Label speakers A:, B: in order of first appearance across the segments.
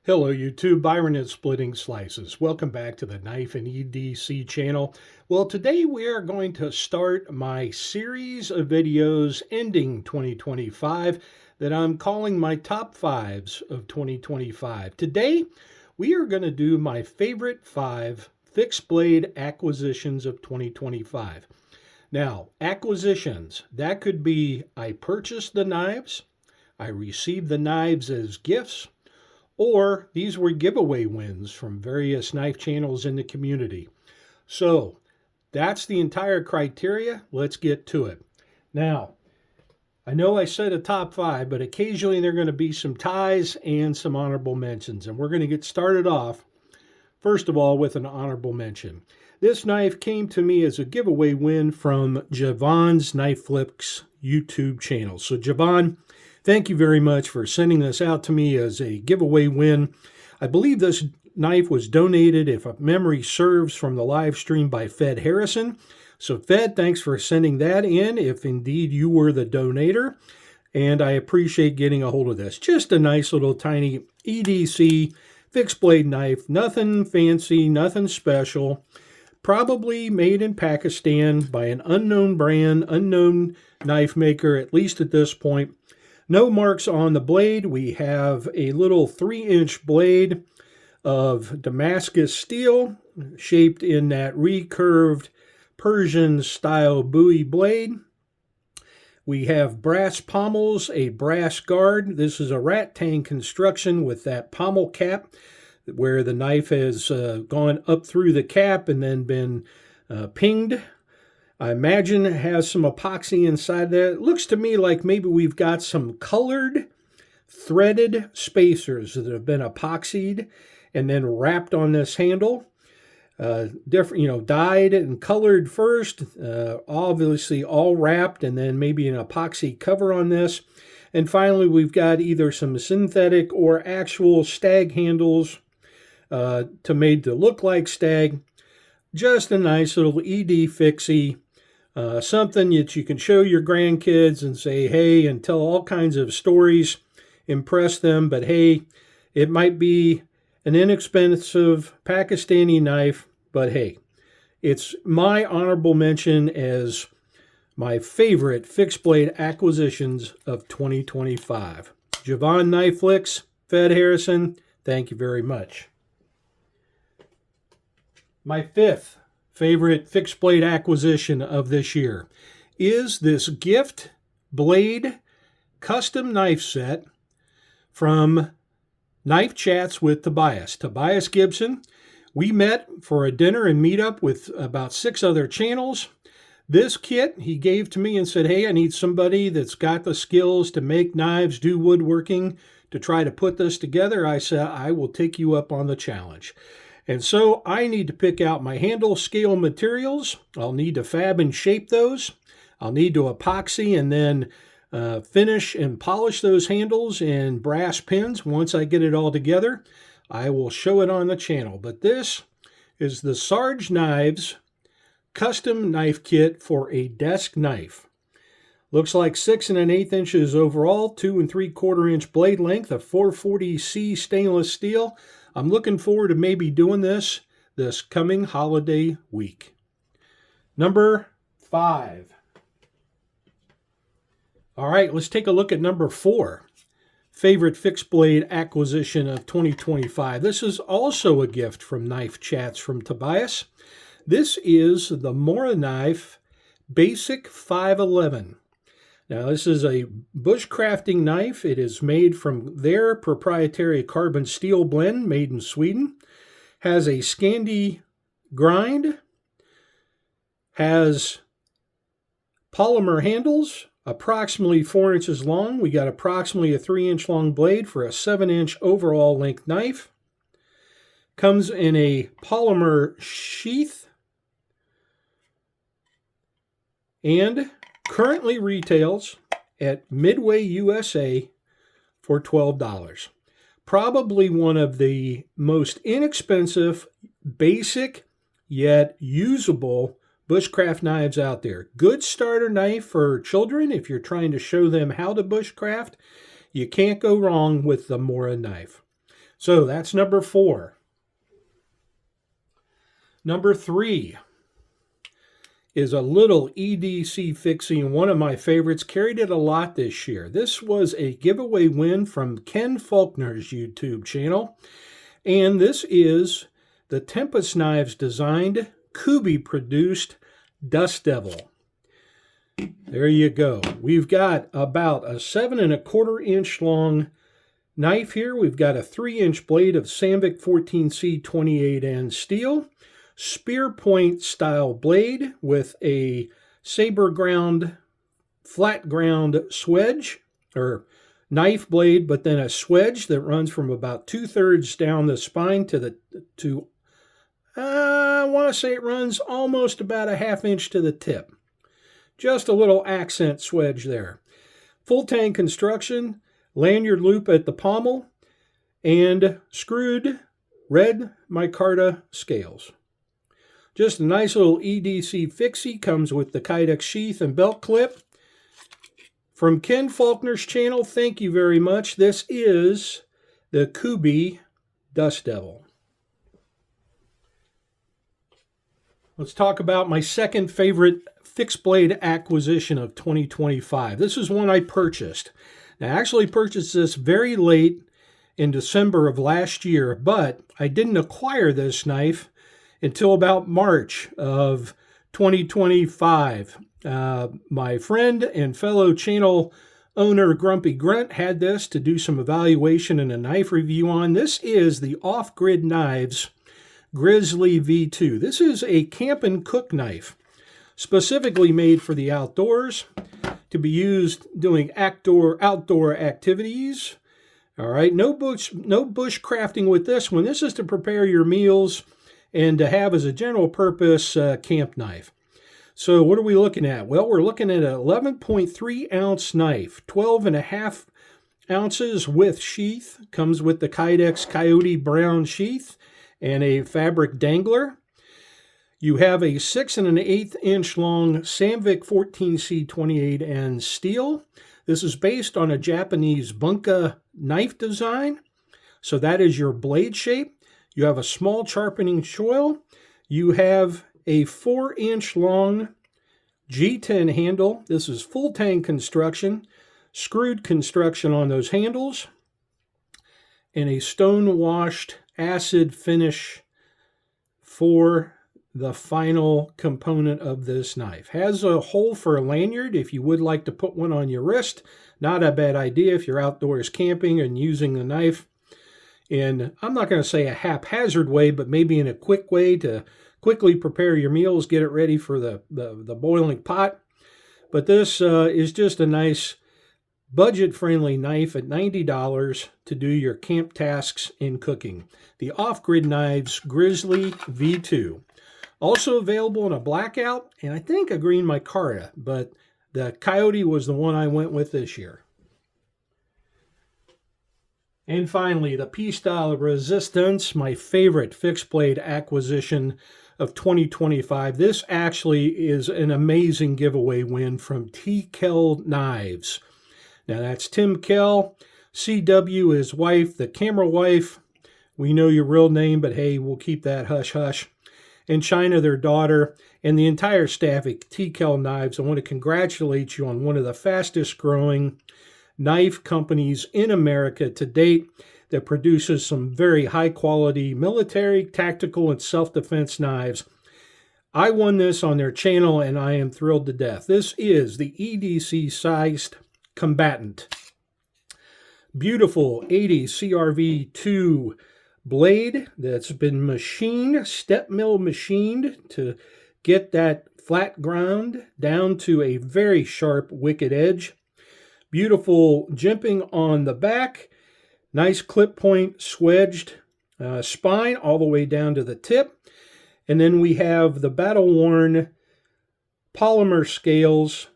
A: Hello YouTube, Byron at Splitting Slices. Welcome back to the Knife and EDC channel. Well, today we are going to start my series of videos ending 2025 that I'm calling my top fives of 2025. Today we are going to do my favorite 5 fixed blade acquisitions of 2025. Now, acquisitions, that could be I purchased the knives, I received the knives as gifts, or these were giveaway wins from various knife channels in the community. So that's the entire criteria. Let's get to it. Now, I know I said a top 5, but occasionally there are going to be some ties and some honorable mentions. And we're going to get started off, first of all, with an honorable mention. This knife came to me as a giveaway win from Javon's Knife Flips YouTube channel. So Javon, thank you very much for sending this out to me as a giveaway win. I believe this knife was donated, if memory serves, from the live stream by Fed Harrison. So Fed, thanks for sending that in, if indeed you were the donator. And I appreciate getting a hold of this. Just a nice little tiny EDC fixed blade knife. Nothing fancy, nothing special. Probably made in Pakistan by an unknown brand, unknown knife maker, at least at this point. No marks on the blade. We have a little 3-inch blade of Damascus steel, shaped in that recurved Persian style Bowie blade. We have brass pommels, a brass guard. This is a rat tang construction with that pommel cap where the knife has gone up through the cap and then been pinged. I imagine it has some epoxy inside there. It looks to me like maybe we've got some colored threaded spacers that have been epoxied and then wrapped on this handle. Different, dyed and colored first, obviously all wrapped, and then maybe an epoxy cover on this. And finally, we've got either some synthetic or actual stag handles made to look like stag. Just a nice little ED fixie. Something that you can show your grandkids and say, hey, and tell all kinds of stories, impress them. But hey, it might be an inexpensive Pakistani knife, but hey, it's my honorable mention as my favorite fixed blade acquisitions of 2025. Javon Knife Flicks, Fed Harrison, thank you very much. My 5th favorite fixed blade acquisition of this year is this gift blade custom knife set from Knife Chats with Tobias Gibson. We met for a dinner and meetup with about 6 other channels. This kit he gave to me and said, hey, I need somebody that's got the skills to make knives, do woodworking, to try to put this together. I said, I will take you up on the challenge. And so I need to pick out my handle scale materials. I'll need to fab and shape those. I'll need to epoxy and then finish and polish those handles in brass pins. Once I get it all together, I will show it on the channel. But this is the Sarge Knives custom knife kit for a desk knife. Looks like 6 1/8 inches overall, 2 3/4 inch blade length, a 440C stainless steel. I'm looking forward to maybe doing this coming holiday week. Number 5. All right, let's take a look at number 4. Favorite fixed blade acquisition of 2025. This is also a gift from Knife Chats from Tobias. This is the MoraKniv Basic 511. Now, this is a bushcrafting knife. It is made from their proprietary carbon steel blend made in Sweden. Has a Scandi grind. Has polymer handles, approximately 4 inches long. We got approximately a 3-inch long blade for a 7-inch overall length knife. Comes in a polymer sheath. And currently retails at Midway USA for $12. Probably one of the most inexpensive, basic, yet usable bushcraft knives out there. Good starter knife for children if you're trying to show them how to bushcraft. You can't go wrong with the Mora knife. So that's number 4. Number 3 is a little EDC fixie, and one of my favorites. Carried it a lot this year. This was a giveaway win from Ken Faulkner's YouTube channel, and this is the Tempest Knives designed, Kubey produced Dust Devil. There you go. We've got about a 7¼ inch long knife here. We've got a 3-inch blade of Sandvik 14C 28N steel, spear point style blade with a saber ground, flat ground swedge, or knife blade, but then a swedge that runs from about 2/3 down the spine I want to say it runs almost about a 1/2 inch to the tip. Just a little accent swedge there. Full-tang construction, lanyard loop at the pommel, and screwed red micarta scales. Just a nice little EDC fixie. Comes with the Kydex sheath and belt clip. From Ken Faulkner's channel, thank you very much. This is the Kubey Dust Devil. Let's talk about my second favorite fixed blade acquisition of 2025. This is one I purchased. Now, I actually purchased this very late in December of last year, but I didn't acquire this knife until about March of 2025. My friend and fellow channel owner Grumpy Grunt had this to do some evaluation and a knife review on. This is the Off-Grid Knives Grizzly V2. This is a camp and cook knife, specifically made for the outdoors, to be used doing outdoor activities. All right, no bush crafting with this one. This is to prepare your meals and to have as a general purpose camp knife. So what are we looking at? Well, we're looking at an 11.3 ounce knife, 12.5 ounces with sheath. Comes with the Kydex Coyote Brown sheath and a fabric dangler. You have a 6 1/8 inch long Sandvik 14C 28N steel. This is based on a Japanese bunka knife design. So that is your blade shape. You have a small sharpening choil. You have a 4-inch long G10 handle. This is full-tang construction, screwed construction on those handles, and a stone-washed acid finish for the final component of this knife. Has a hole for a lanyard if you would like to put one on your wrist. Not a bad idea if you're outdoors camping and using the knife in, I'm not going to say a haphazard way, but maybe in a quick way to quickly prepare your meals, get it ready for the boiling pot. But this is just a nice budget-friendly knife at $90 to do your camp tasks in cooking. The Off-Grid Knives Grizzly V2. Also available in a blackout and I think a green micarta, but the Coyote was the one I went with this year. And finally, the P-Style Resistance, my favorite fixed blade acquisition of 2025. This actually is an amazing giveaway win from TKell Knives. Now that's Tim Kell, CW, his wife, the camera wife. We know your real name, but hey, we'll keep that hush-hush. And Chyna, their daughter, and the entire staff at TKell Knives. I want to congratulate you on one of the fastest growing knife companies in America to date that produces some very high quality military, tactical, and self-defense knives. I won this on their channel and I am thrilled to death. This is the EDC sized Combatant. Beautiful 80 CRV2 blade that's been machined, step mill machined to get that flat ground down to a very sharp wicked edge. Beautiful jimping on the back. Nice clip point swedged spine all the way down to the tip. And then we have the battle-worn polymer scales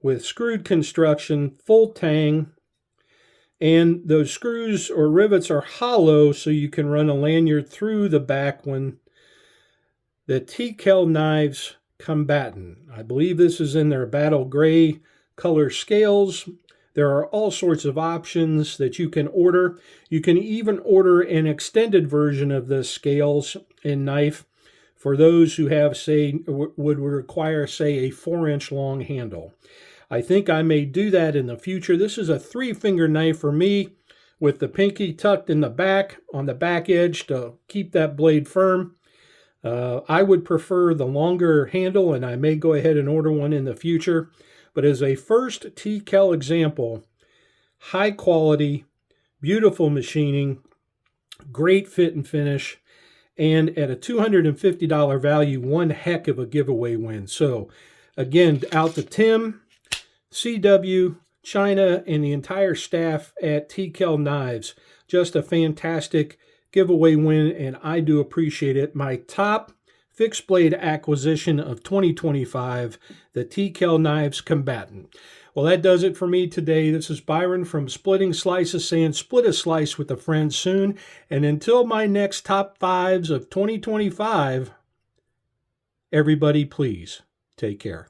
A: with screwed construction, full tang. And those screws or rivets are hollow so you can run a lanyard through the back one. The TKell Knives Combatant. I believe this is in their battle gray color scales. There are all sorts of options that you can order. You can even order an extended version of the scales and knife for those who have, say, would require, say, a 4-inch long handle. I think I may do that in the future. This is a 3-finger knife for me with the pinky tucked in the back on the back edge to keep that blade firm. I would prefer the longer handle, and I may go ahead and order one in the future. But as a first TKell example, high quality, beautiful machining, great fit and finish, and at a $250 value, one heck of a giveaway win. So again, out to Tim, CW, Chyna, and the entire staff at TKell Knives. Just a fantastic giveaway win, and I do appreciate it. My top fixed blade acquisition of 2025, the TKell Knives Combatant. Well, that does it for me today. This is Byron from Splitting Slices saying split a slice with a friend soon. And until my next top 5s of 2025, everybody please take care.